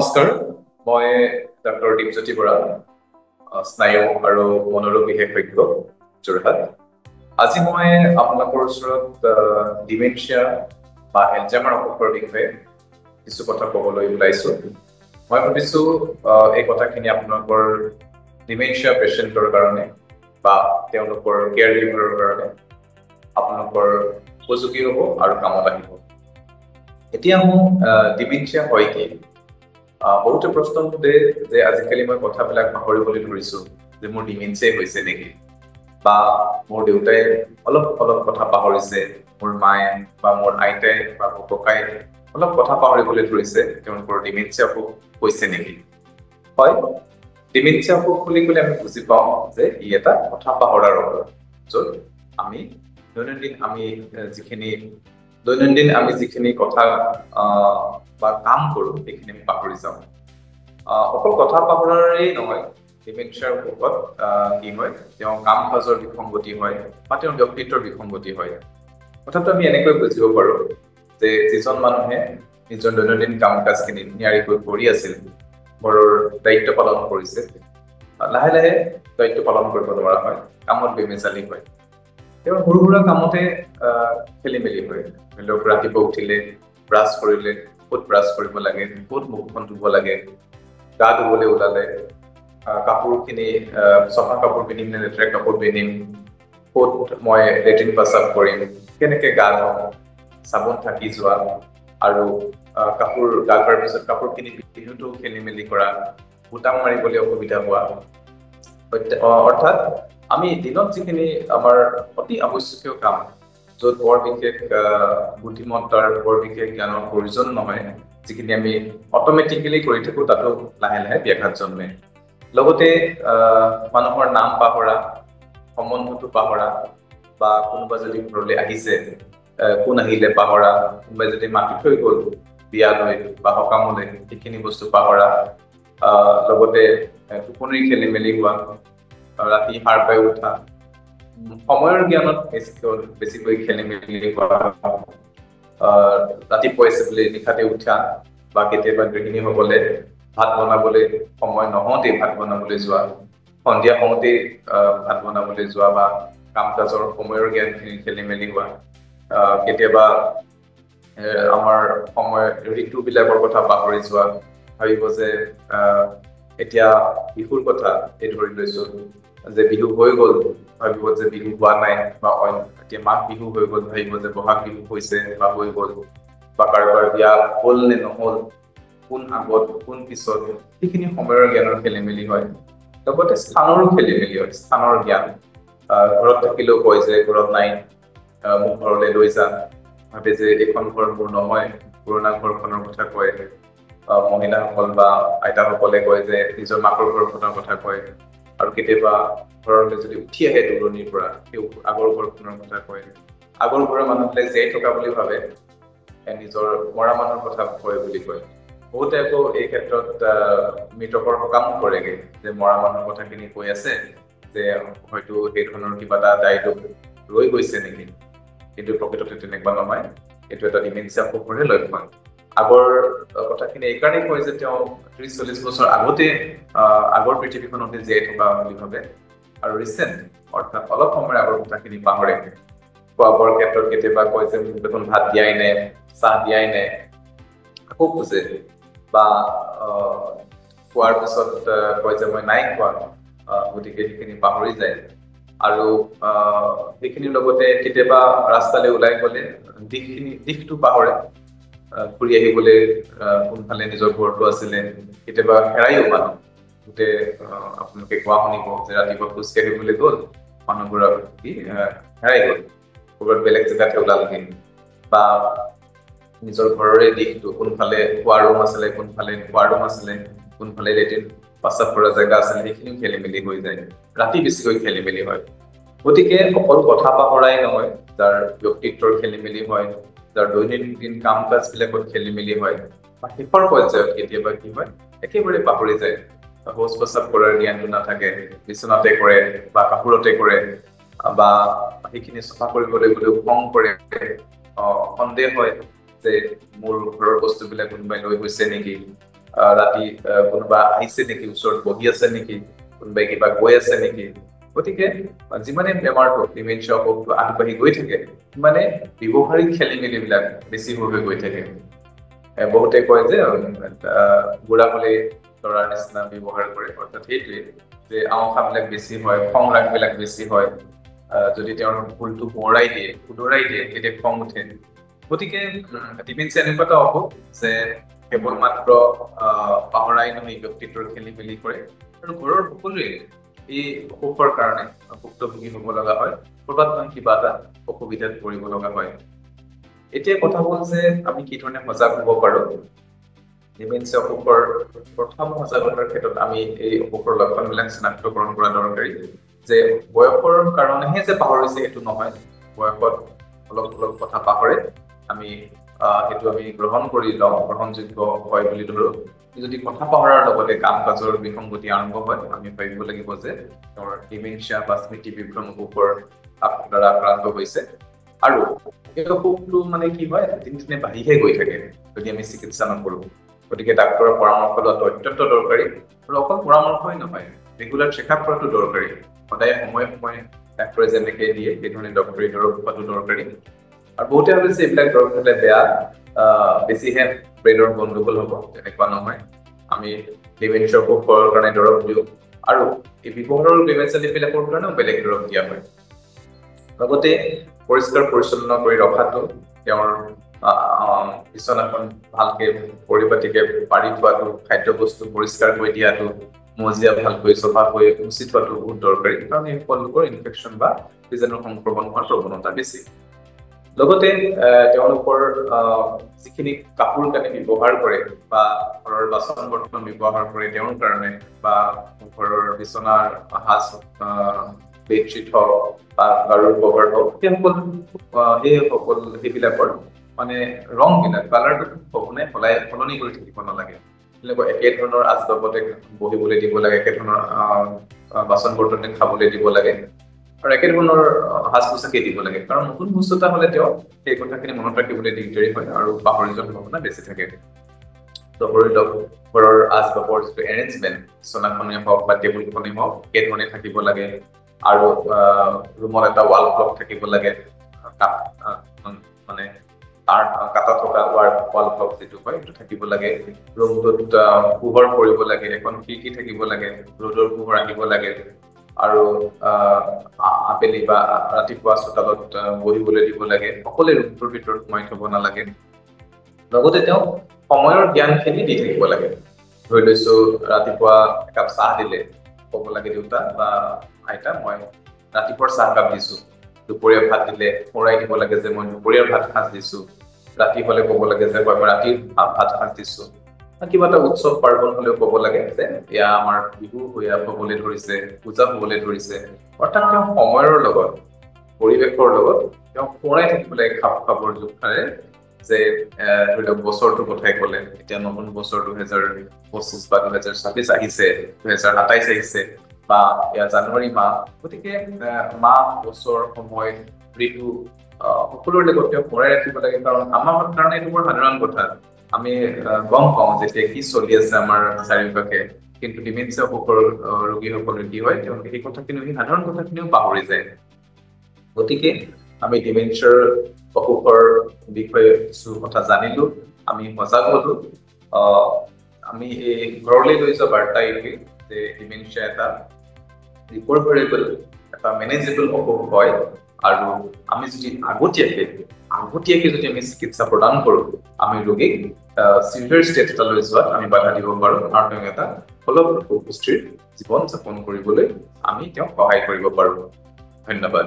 নমস্কাৰ মই ডক্টৰ দীপজ্যোতি বৰা স্নায়ু আৰু মনোৰোগ বিশেষজ্ঞ যোৰহাট আজি মই আপোনালোকৰ ওচৰত ডিমেনচিয়া বা এলজাইমাৰ অসুখৰ বিষয়ে কিছু কথা ক'বলৈ ওলাইছো মই ভাবিছো এই কথাখিনি আপোনালোকৰ ডিমেনচিয়া পেশেন্টৰ কাৰণে বা তেওঁলোকৰ কেয়াৰ গিভাৰৰ কাৰণে আপোনালোকৰ উপযোগী হ'ব আৰু কামত আহিব এতিয়া মোক ডিমেনচিয়া হয় কি বহুতে প্ৰশ্ন সোধে যে আজিকালি মই কথাবিলাক পাহৰিবলৈ ধৰিছো যে মোৰ ডিমেনচিয়া হৈছে নেকি বা মোৰ দেউতাই অলপ কথা পাহৰিছে মোৰ মায়ে বা মোৰ আইতাই বা মোৰ ককাই অলপ কথা পাহৰিবলৈ ধৰিছে তেওঁলোকৰ ডিমেনচিয়া হৈছে নেকি হয় ডিমেনচিয়া বুলি ক'লে আমি বুজি পাওঁ যে ই এটা কথা পাহৰাৰ ৰোগ য'ত আমি দৈনন্দিন আমি যিখিনি কথা বা কাম কৰোঁ সেইখিনি আমি পাহৰি যাওঁ অকল কথা পাহৰাৰেই নহয় ডিমেনচিয়াৰ ৰোগত কি হয় তেওঁ কাম কাজৰ বিসংগতি হয় বা তেওঁৰ ব্যক্তিত্বৰ বিসংগতি হয় কথাটো আমি এনেকৈ বুজিব পাৰোঁ যে যিজন মানুহে নিজৰ দৈনন্দিন কাম কাজখিনি নিয়াৰিকৈ কৰি আছিল ঘৰৰ দায়িত্ব পালন কৰিছে লাহে লাহে দায়িত্ব পালন কৰিব নোৱাৰা হয় কামত বেমেজালি হয় তেওঁৰ সৰু সুৰা কামতে খেলি মেলি হয় লোক ৰাতিপুৱা উঠিলে ব্ৰাছ কৰিলে ক'ত ব্ৰাছ কৰিব লাগে ক'ত মুখখন ধুব লাগে গা ধুবলৈ ওলালে কাপোৰখিনি চফা কাপোৰ পিন্ধিম নে লেতেৰা কাপোৰ পিন্ধিম ক'ত মই লেট্ৰিন পেচাব কৰিম কেনেকৈ গা ধুম চাবোন থাকি যোৱা আৰু কাপোৰ গা ধোৱাৰ পিছত কাপোৰখিনি পিন্ধোতেও খেলি মেলি কৰা বুটাম মাৰিবলৈ অসুবিধা হোৱা অৰ্থাৎ আমি দিনত যিখিনি আমাৰ অতি আৱশ্যকীয় কাম য'ত বৰ বিশেষ বুদ্ধিমত্তাৰ বৰ বিশেষ জ্ঞানৰ প্ৰয়োজন নহয় যিখিনি আমি অট'মেটিকেলি কৰি থাকোঁ তাতো লাহে লাহে ব্যাঘাত জন্মে লগতে মানুহৰ নাম পাহৰা সম্বন্ধটো পাহৰা বা কোনোবা যদি ঘৰলৈ আহিছে কোন আহিলে পাহৰা কোনোবাই যদি মাতি থৈ গ'ল বিয়ালৈ বা সকামলৈ সেইখিনি বস্তু পাহৰা লগতে টোপনিৰ খেলি মেলি হোৱা ৰাতি সাৰ পাই উঠা সময়ৰ জ্ঞানত বেছিকৈ খেলি মেলি কৰা ৰাতিপুৱাই বুলি নিশাতে উঠা বা কেতিয়াবা গৃহিণীসকলে ভাত বনাবলৈ সময় নহওঁতেই ভাত বনাবলৈ যোৱা সন্ধিয়া হওঁতেই ভাত বনাবলৈ যোৱা বা কাম কাজৰ সময়ৰ জ্ঞানখিনি খেলি মেলি হোৱা কেতিয়াবা আমাৰ সময় ঋতুবিলাকৰ কথা পাহৰি যোৱা ভাবিব যে এতিয়া বিহুৰ কথা এই ধৰি লৈছো যে বিহু হৈ গ'ল ভাবিব যে বিহু হোৱা নাই বা এতিয়া মাঘ বিহু হৈ গ'ল ভাবিব যে বহাগ বিহু হৈছে বা হৈ গ'ল বা কাৰোবাৰ বিয়া হ'ল নে নহ'ল কোন আগত কোন পিছত সেইখিনি সময়ৰ জ্ঞানৰ খেলি মেলি হয় লগতে স্থানৰো খেলি মেলি হয় স্থানৰ জ্ঞান ঘৰত থাকিলেও কয় যে ঘৰত নাই মোক ঘৰলৈ লৈ যা ভাবে যে এইখন ঘৰ মোৰ নহয় পুৰণা ঘৰখনৰ কথা কয় মহিলাসকল বা আইতাসকলে কয় যে নিজৰ মাকৰ ঘৰখনৰ কথা কয় আৰু কেতিয়াবা ঘৰলৈ যদি উঠি আহে দূৰণিৰ পৰা সেই আগৰ ঘৰখনৰ কথা কয় আগৰ ঘৰৰ মানুহবিলাকে জীয়াই থকা বুলি ভাবে নিজৰ মৰা মানুহৰ কথা কয় বুলি কয় বহুতে আকৌ এই ক্ষেত্ৰত মৃতকৰ সকাম কৰেগে যে মৰা মানুহৰ কথাখিনি কৈ আছে যে হয়তো সেই ধৰণৰ কিবা এটা দায়িত্ব ৰৈ গৈছে নেকি কিন্তু প্ৰকৃততে তেনেকুৱা নহয় এইটো এটা ডিমেনচিয়া অসুখৰে লক্ষণ আগৰ কথাখিনি এইকাৰণে কয় যে তেওঁ ৩০-৪০ বছৰ আগতে আগৰ পৃথিৱীখনতে জীয়াই থকা বুলি ভাবে আৰু ৰিচেণ্ট অৰ্থাৎ অলপ সময়ৰ আগৰ কথাখিনি পাহৰে খোৱা বোৱাৰ ক্ষেত্ৰত কেতিয়াবা কয় যে মোক দেখোন ভাত দিয়াই নাই চাহ দিয়াই নাই আকৌ খোজে বা খোৱাৰ পিছত কয় যে মই নাই খোৱা গতিকে সেইখিনি পাহৰি যায় আৰু সেইখিনিৰ লগতে কেতিয়াবা ৰাস্তালৈ ওলাই গ'লে দিশটো পাহৰে ঘূৰি আহিবলৈ কোনফালে নিজৰ ঘৰটো আছিলে কেতিয়াবা হেৰাইও মানুহ গোটেই আপোনালোকে কোৱা শুনিব যে ৰাতিপুৱা খোজকাঢ়িবলৈ গ'ল মানুহবোৰক হেৰাই গ'ল ক'ৰবাত বেলেগ জেগাতে ওলালগৈ বা নিজৰ ঘৰৰে দিশটো কোনফালে খোৱা ৰুম আছিলে কোনফালে খোৱা ৰুম আছিলে কোনফালে লেট্ৰিন পেচাব কৰা জেগা আছিলে সেইখিনিও খেলি মেলি হৈ যায় ৰাতি বেছিকৈ খেলি মেলি হয় গতিকে অকল কথা পাহৰাই নহয় যাৰ ব্যক্তিত্বৰ খেলি মেলি হয় যাৰ দৈনন্দিন কাম কাজবিলাকত খেলি মেলি হয় বা শেষৰ পৰ্যায়ত কেতিয়াবা কি হয় একেবাৰে পাহৰি যায় শৌচ পেচাব কৰাৰ জ্ঞানটো নাথাকে বিচনাতে কৰে বা কাপোৰতে কৰে বা সেইখিনি চফা কৰিবলৈ গ'লেও খং কৰে সন্দেহ হয় যে মোৰ ঘৰৰ বস্তুবিলাক কোনোবাই লৈ গৈছে নেকি ৰাতি কোনোবা আহিছে নেকি, ওচৰত বহি আছে নেকি, কোনোবাই কিবা কৈ আছে নেকি। গতিকে যিমানে বেমাৰটো ডিমেনচিয়া অসুখটো আগবাঢ়ি গৈ থাকে সিমানে ব্যৱহাৰিক খেলি-মেলিবিলাক বেছি হৈ গৈ থাকে। বহুতে কয় যে বুঢ়া হলে ল'ৰাৰ নিচিনা ব্যৱহাৰ কৰে, অৰ্থাৎ সেইটোৱে যে আওখাবিলাক বেছি হয়, খং ৰাগবিলাক বেছি হয়। যদি তেওঁৰ ভুলটো শুধৰাই দিয়ে তেতিয়া খং উঠে। গতিকে ডিমেনচিয়া এনেকুৱা এটা অসুখ যে কেৱল মাত্ৰ পাহৰাই নহয়, ব্যক্তিত্বৰ খেলি-মেলি কৰে আৰু ঘৰৰ সকলোৱে এই অসুখৰ কাৰণে ভুক্তভোগী হ'ব লগা হয়, ক'ৰবাত নহয় কিবা এটা অসুবিধাত পৰিব লগা হয়। এতিয়া কথা হ'ল যে আমি কি ধৰণে সজাগ হ'ব পাৰোঁ। ডিমেনচিয়া অসুখৰ প্ৰথম সজাগতাৰ ক্ষেত্ৰত আমি এই অসুখৰ লক্ষণবিলাক চিনাক্তকৰণ কৰা দৰকাৰী। যে বয়সৰ কাৰণেহে যে পাহৰিছে সেইটো নহয়, বয়সত অলপ কথা পাহৰে, আমি সেইটো আমি গ্ৰহণ কৰি লওঁ, গ্ৰহণযোগ্য হয় বুলি ধৰো। যদি কথা পাহৰাৰ লগতে কাম কাজৰ বিসংগতি আৰম্ভ হয়, আমি ভাবিব লাগিব যে তেওঁৰ ডিমেনচিয়া বা স্মৃতি বিভ্ৰম অসুখৰ দ্বাৰা আক্ৰান্ত হৈছে। আৰু এই অসুখটো মানে কি হয়, দিনে দিনে বাঢ়িহে গৈ থাকে যদি আমি চিকিৎসা নকৰো। গতিকে ডাক্তৰৰ পৰামৰ্শ লোৱাটো অত্যন্ত দৰকাৰী। আৰু অকল পৰামৰ্শই নহয়, ৰেগুলাৰ চেকআপ কৰাটো দৰকাৰী। সদায় সময়ে সময়ে ডাক্তৰে যেনেকে দিয়ে সেইধৰণে ডক্তৰে দৰৱ খোৱাটো দৰকাৰী। আৰু বহুতে ভাবিছে এইবিলাক দৰৱ খালে বেয়া, বেছিহে ব্ৰেইনৰ গণ্ডগোল হ'ব, তেনেকুৱা নহয়। আমি ডিমেনচিয়া অসুখৰ কাৰণে দৰৱ দিওঁ আৰু এই বিপদৰ ডিমেনচিয়াবিলাকৰ কাৰণেও বেলেগ দৰৱ দিয়া হয়। লগতে পৰিষ্কাৰ পৰিচ্ছন্ন কৰি ৰখাটো, তেওঁৰ বিচনাখন ভালকে পৰিপাটিকে পাৰি থোৱাটো, খাদ্যবস্তু পৰিষ্কাৰ কৰি দিয়াটো, মজিয়া ভালকৈ চফা কৰি মুচি থোৱাটো বহুত দৰকাৰী। কাৰণ এই সকলোবোৰ ইনফেকশ্যন বা বীজাণু সংক্ৰমণ হোৱাৰ প্ৰৱণতা বেছি। লগতে তেওঁলোকৰ যিখিনি কাপোৰ কানি ব্যৱহাৰ কৰে বা ঘৰৰ বাচন বৰ্তন ব্যৱহাৰ কৰে তেওঁৰ কাৰণে, বা ঘৰৰ বিচনাৰ সাজ বেডশ্বীট হওক বা গাৰুৰ কভাৰ হওক, সেইবিলাকৰ মানে ৰংবিলাক, কালাৰটো সলনি কৰি থাকিব নালাগে। তেনেকুৱা একে ধৰণৰ আচবাবতে বহিবলৈ দিব লাগে, একে ধৰণৰ বাচন বৰ্তনে খাবলৈ দিব লাগে, আৰু একে ধৰণৰ সাজ পোছাকে দিব লাগে। কাৰণ নতুন বস্তু এটা হ'লে তেওঁ সেই কথাখিনি মনত ৰাখিবলৈ দিগদাৰী হয় আৰু পাহৰি যোৱাৰ সম্ভাৱনা বেছি থাকে। ধৰি লওক ঘৰৰ আচবাবৰ যিটো এৰেঞ্জমেণ্ট, বিচনাখনেই হওক বা টেবুলখনেই হওক, একেধৰণে থাকিব লাগে। আৰু ৰুমত এটা ৱাল ক্লক থাকিব লাগে, মানে তাৰ কাটা থকা ৱাল ক্লক যিটো হয় সেইটো থাকিব লাগে। ৰুমটোত পোহৰ পৰিব লাগে, এখন খিৰিকী থাকিব লাগে, ৰ'দৰ পোহৰ আহিব লাগে। আৰু আবেলি বা ৰাতিপুৱা চোতালত বহিবলৈ দিব লাগে, অকলে ৰুমটোৰ ভিতৰত সোমাই থব নালাগে। লগতে তেওঁ সময়ৰ জ্ঞানখিনি দি থাকিব লাগে। ধৰি লৈছো ৰাতিপুৱা একাপ চাহ দিলে ক'ব লাগে, দেউতা বা আইতা মই ৰাতিপুৱাৰ চাহ কাপ দিছো। দুপৰীয়া ভাত দিলে সোঁৱৰাই দিব লাগে যে মই দুপৰীয়াৰ ভাত সাঁজ দিছো। ৰাতি হলে ক'ব লাগে যে মই ৰাতিৰ ভাত সাঁজ দিছো। কিবা এটা উৎসৱ পাৰ্বণ হলেও ক'ব লাগে যে এয়া আমাৰ বিহু হ'বলৈ ধৰিছে, পূজা হ'বলৈ ধৰিছে। অৰ্থাৎ তেওঁ সময়ৰ লগত, পৰিৱেশৰ লগত তেওঁ সোঁৱৰাই থাকিব লাগে খাপ খাবৰ জোখাৰে। যে ধৰি লওক বছৰটোৰ কথাই ক'লে, এতিয়া নতুন বছৰ 2025 বা 2026 আহিছে, 2027 আহিছে, বা এয়া জানুৱাৰী মাহ। গতিকে মাহ, বছৰ, সময়, ঋতু সকলোৰে লগত তেওঁ সোঁৱৰাই ৰাখিব লাগে। কাৰণ আমাৰ কাৰণে এইটো বৰ সাধাৰণ কথা, আমি গম পাওঁ যেতিয়া কি চলি আছে আমাৰ চাৰিওকাষে। কিন্তু ডিমেনচিয়া অসুখৰ ৰোগীসকলৰ কি হয়, তেওঁলোকে সেই কথাখিনি, সেই সাধাৰণ কথাখিনিও পাহৰি যায়। গতিকে আমি ডিমেনচিয়াৰ অসুখৰ বিষয়ে কিছু কথা জানিলো, আমি সজাগ হলো। আমি এই ঘৰলৈ লৈ যোৱা বাৰ্তা এইটোৱেই যে ডিমেনচিয়া এটা ৰিকভাৰেবল, এটা মেনেজেবল অসুখ হয়। আৰু আমি যদি আগতীয়াকে যদি আমি চিকিৎসা প্ৰদান কৰো, আমি ৰোগীক চিভিয়াৰ ষ্টেট এটালৈ যোৱাত আমি বাধা দিব পাৰো, আৰু তেওঁক এটা ফলপ্ৰসূ সুস্থিৰ জীৱন যাপন কৰিবলৈ আমি তেওঁক সহায় কৰিব পাৰো। ধন্যবাদ।